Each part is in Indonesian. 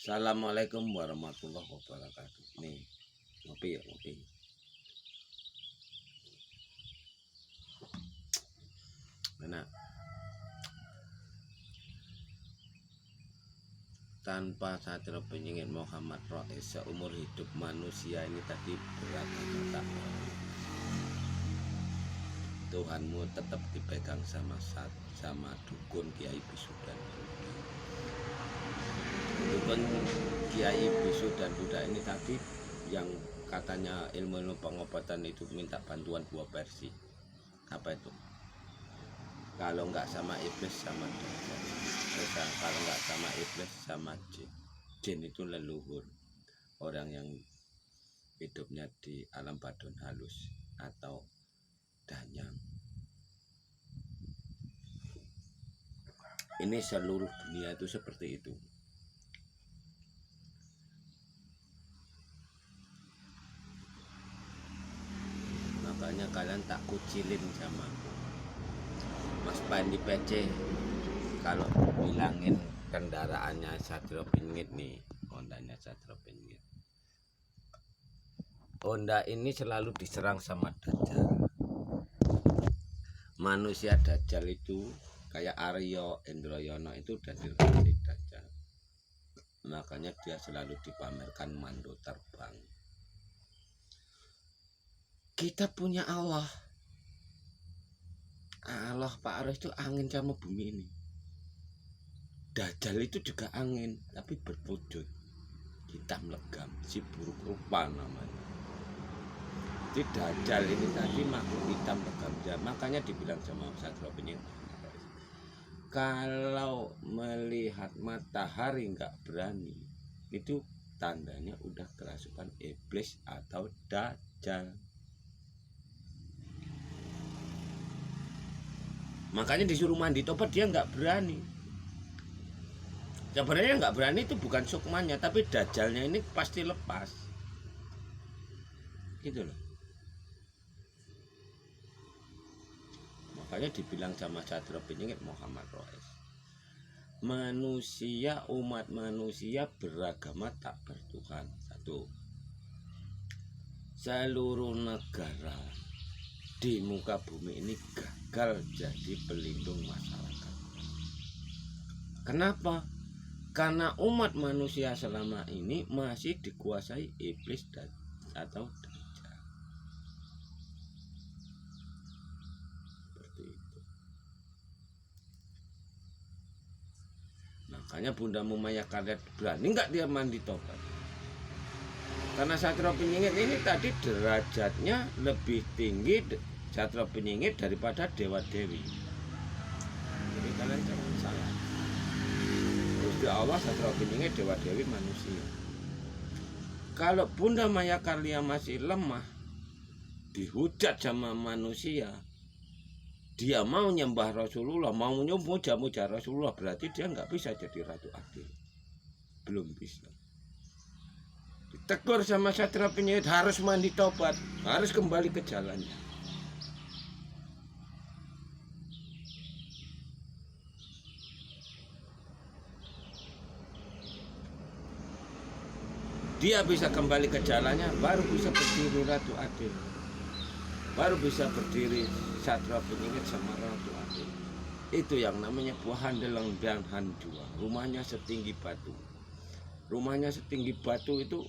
Assalamualaikum warahmatullahi wabarakatuh. Nih, ngopi ya ngopi. Enak. Tanpa sadar peningin Muhammad Rais, seumur hidup manusia ini tadi beragama tak mau. Tuhanmu tetap dipegang sama dukun Kiai Bisu dan Buddha. Dukun Kiai Bisu dan Buddha ini tadi yang katanya ilmu pengobatan itu minta bantuan 2 versi. Apa itu? Kalau nggak sama iblis sama dajjal. Kalau nggak sama iblis sama jin. Jin itu leluhur orang yang hidupnya di alam badun halus atau danyang. Ini seluruh dunia itu seperti itu. Makanya kalian tak kucilin sama Mas Pandi PC. Kalau bilangin kendaraannya Satrio Pinggit nih, Hondanya Satrio Pinggit. Honda ini selalu diserang sama dajjal. Manusia dajjal itu kayak Aryo Indroyono itu udah dilatih dajjal. Makanya dia selalu dipamerkan mando terbang. Kita punya Allah. Allah Pak Aris itu angin sama bumi ini. Dajjal itu juga angin, tapi berwujud hitam legam, si buruk rupa namanya. Jadi Dajjal ini tadi makhluk hitam legam, ya, makanya dibilang sama Satrio Pinggit. Kalau melihat matahari nggak berani, itu tandanya udah kerasukan iblis atau dajjal. Makanya disuruh mandi tobat dia nggak berani. Sebenarnya nggak berani itu bukan sukmanya, tapi dajjalnya ini pasti lepas. Gitu loh. Makanya dibilang sama Satrio Pinggit Muhammad Rais. Manusia, umat manusia beragama tak bertuhan. Satu. Seluruh negara di muka bumi ini gagal jadi pelindung masyarakat. Kenapa? Karena umat manusia selama ini masih dikuasai iblis atau dajjal. Seperti itu. Makanya Bunda Mumaya Kadet berani nggak dia mandi tobat? Karena Satrio Pinggit ini tadi derajatnya lebih tinggi Satrio Pinggit daripada dewa-dewi. Jadi kalian jangan salah. Gusti Allah Satrio Pinggit dewa-dewi manusia. Kalau Bunda Maya Kalia masih lemah, dihujat sama manusia, dia mau nyembah Rasulullah, mau muja-muja Rasulullah, berarti dia nggak bisa jadi Ratu Adil. Belum bisa. Ditegur sama Satrio Pinggit, harus mandi tobat, harus kembali ke jalannya. Dia bisa kembali ke jalannya, baru bisa berdiri Ratu Adil. Baru bisa berdiri Satrio Pinggit sama Ratu Adil. Itu yang namanya buah handeleng dan handua. Rumahnya setinggi batu. Rumahnya setinggi batu itu,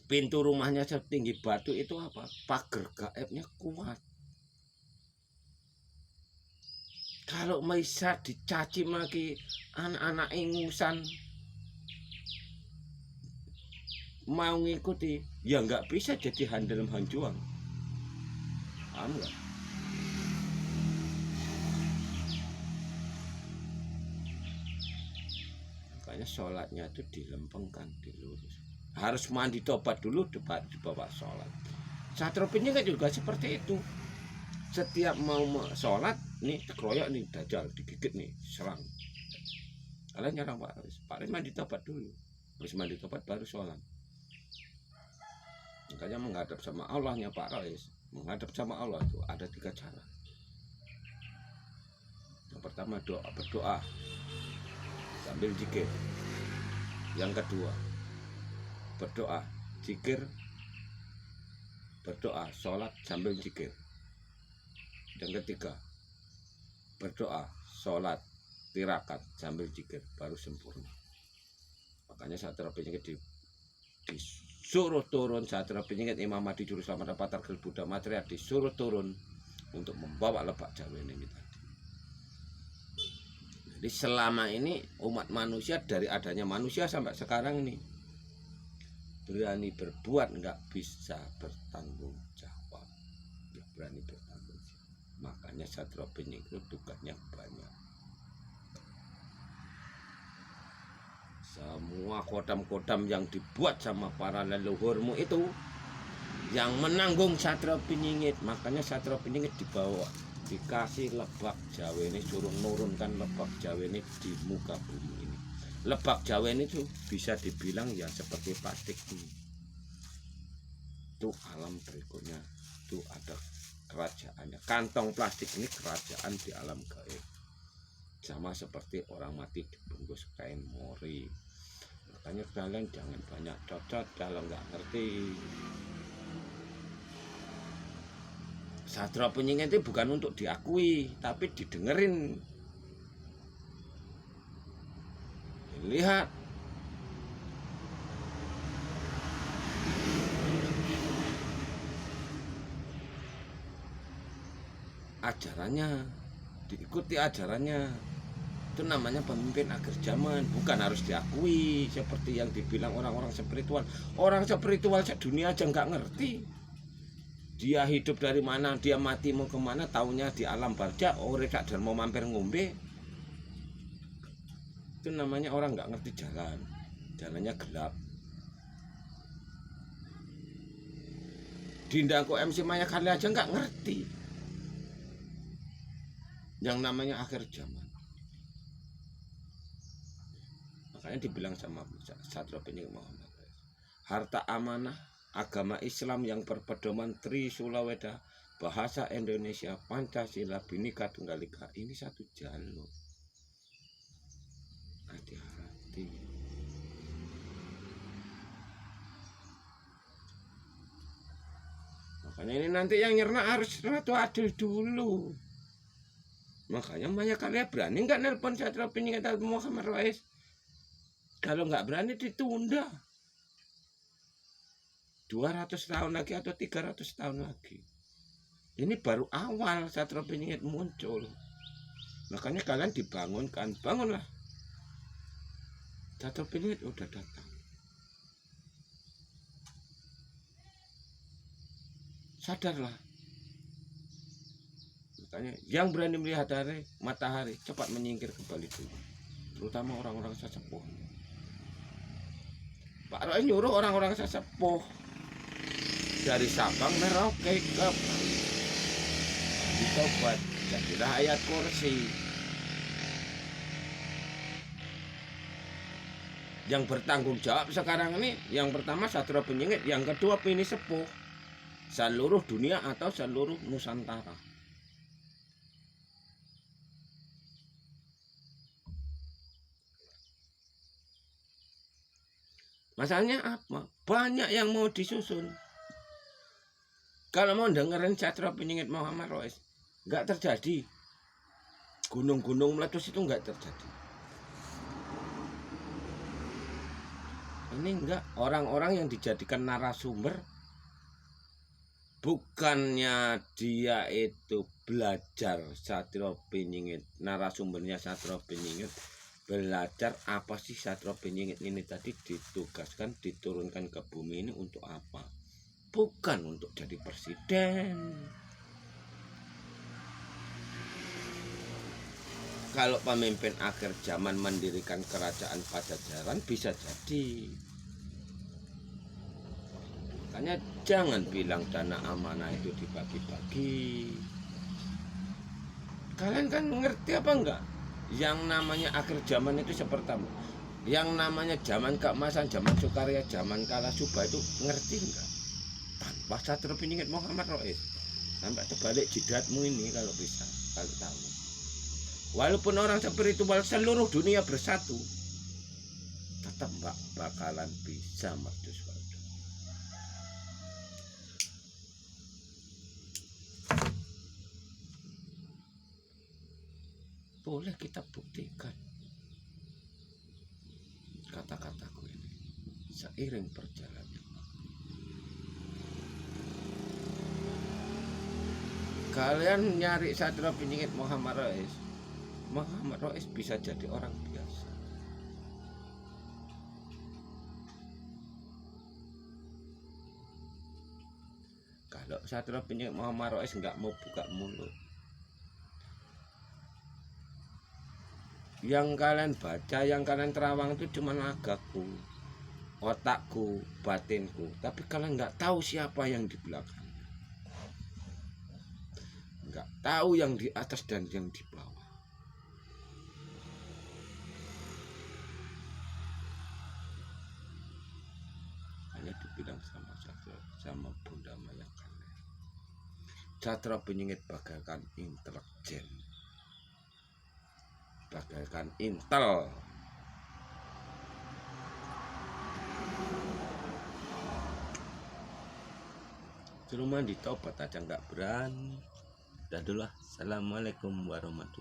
pintu rumahnya setinggi batu itu apa? Pagar gaibnya kuat. Kalau bisa dicaci maki anak-anak ingusan mau ngikuti, ya nggak bisa jadi handelem hanjuang. Paham nggak? Makanya sholatnya itu dilempengkan, dilurus. Harus mandi tobat dulu dibawa sholat. Satrio Pinggit juga seperti itu. Setiap mau sholat, nih dikeroyok nih dajjal, digigit nih, serang. Kalian nyerang Pak Aris. Pak Aris mandi tobat dulu. Habis mandi tobat baru sholat. Makanya menghadap sama Allahnya Pak Rais, menghadap sama Allah itu ada 3 cara. Yang pertama berdoa sambil zikir. Yang kedua, berdoa, zikir, berdoa, sholat sambil zikir. Yang ketiga, berdoa, sholat, tirakat sambil zikir, baru sempurna. Makanya Satria Penyingit disuruh turun, Satria Penyingit Imam Mahdi Juru Selamat Patargil Buddha Material disuruh turun untuk membawa lebak Jawa ini tadi. Jadi selama ini umat manusia, dari adanya manusia sampai sekarang ini, berani berbuat nggak bisa bertanggung jawab, nggak berani bertanggung jawab. Makanya Satria Penyingit itu tugasnya banyak. Semua kodam-kodam yang dibuat sama para leluhurmu itu yang menanggung Satria Penyingit. Makanya Satria Penyingit dibawa, dikasih lebak Jawa ini, suruh nurunkan lebak Jawa ini di muka bumi ini. Lebak Jawa ini tuh bisa dibilang ya seperti plastik ini. Itu alam berikutnya, itu ada kerajaannya. Kantong plastik ini kerajaan di alam gaib. Sama seperti orang mati dibungkus kain mori. Makanya kalian jangan banyak cocot kalau nggak ngerti. Satria Penyingit itu bukan untuk diakui, tapi didengerin. Lihat. Ajarannya, diikuti ajarannya. Itu namanya pemimpin akhir zaman, bukan harus diakui seperti yang dibilang orang-orang spiritual. Orang spiritual sedunia aja nggak ngerti. Dia hidup dari mana, dia mati mau kemana, taunya di alam barja, ora dan mau mampir ngombe. Itu namanya orang nggak ngerti jalan, jalannya gelap. Dinda kok MC Maya kali aja nggak ngerti yang namanya akhir zaman. Makanya dibilang sama Satria Penyingit Muhammad, harta amanah, agama Islam yang berpedoman Trisula Weda, bahasa Indonesia, Pancasila, Bhinneka Tunggal Ika, ini satu jalur. Hati-hati. Makanya ini nanti yang nyerna harus ratu adil dulu. Makanya banyak kalian berani nggak nelpon Satria Penyingit Muhammad Rais? Kalau nggak berani ditunda 200 tahun lagi atau 300 tahun lagi. Ini baru awal Satria Penyingit muncul. Makanya kalian dibangunkan, bangunlah. Satria Penyingit udah datang. Sadarlah. Makanya yang berani melihat matahari cepat menyingkir kembali dulu. Terutama orang-orang sesepuh. Pak Roy nyuruh orang-orang sesepuh dari Sabang Merauke ke ditobat, jadilah ayat kursi. Yang bertanggung jawab sekarang ini, yang pertama Satria Penyingit, yang kedua Pini Sepuh, seluruh dunia atau seluruh Nusantara. Masalahnya apa? Banyak yang mau disusun. Kalau mau dengerin Satria Penyingit Muhammad Rais, nggak terjadi. Gunung-gunung meletus itu nggak terjadi. Ini enggak, orang-orang yang dijadikan narasumber, bukannya dia itu belajar Satria Penyingit, narasumbernya Satria Penyingit, belajar apa sih Satria Penyingit ini tadi ditugaskan, diturunkan ke bumi ini untuk apa? Bukan untuk jadi presiden. Kalau pemimpin akhir zaman mendirikan kerajaan Pajajaran bisa jadi. Makanya jangan bilang dana amanah itu dibagi-bagi. Kalian kan ngerti apa enggak? Yang namanya akhir zaman itu seperti apa? Yang namanya zaman keemasan, zaman Sukarya, zaman Kalasuba itu ngerti enggak? Tanpa Satria Penyingit Muhammad Rais. Sampai terbalik jidatmu ini kalau bisa, kalau tahu. Walaupun orang spiritual seluruh dunia bersatu, tetap nggak bakalan bisa mercusuar. Boleh kita buktikan kata-kataku ini seiring perjalanan. Kalian nyari Satrio Piningit Muhammad Rais bisa jadi orang biasa. Kalau Satrio Piningit Muhammad Rais nggak mau buka mulut, yang kalian baca, yang kalian terawang itu cuma nagaku, otakku, batinku, tapi kalian nggak tahu siapa yang di belakang, nggak tahu yang di atas dan yang di bawah. Hanya dibilang sama Bunda Maya kalian, Satrio Piningit bagaikan intelijen, bagaikan intel. Suruh mandi tobat aja nggak berani. Dadah. Assalamualaikum warahmatullahi wabarakatuh.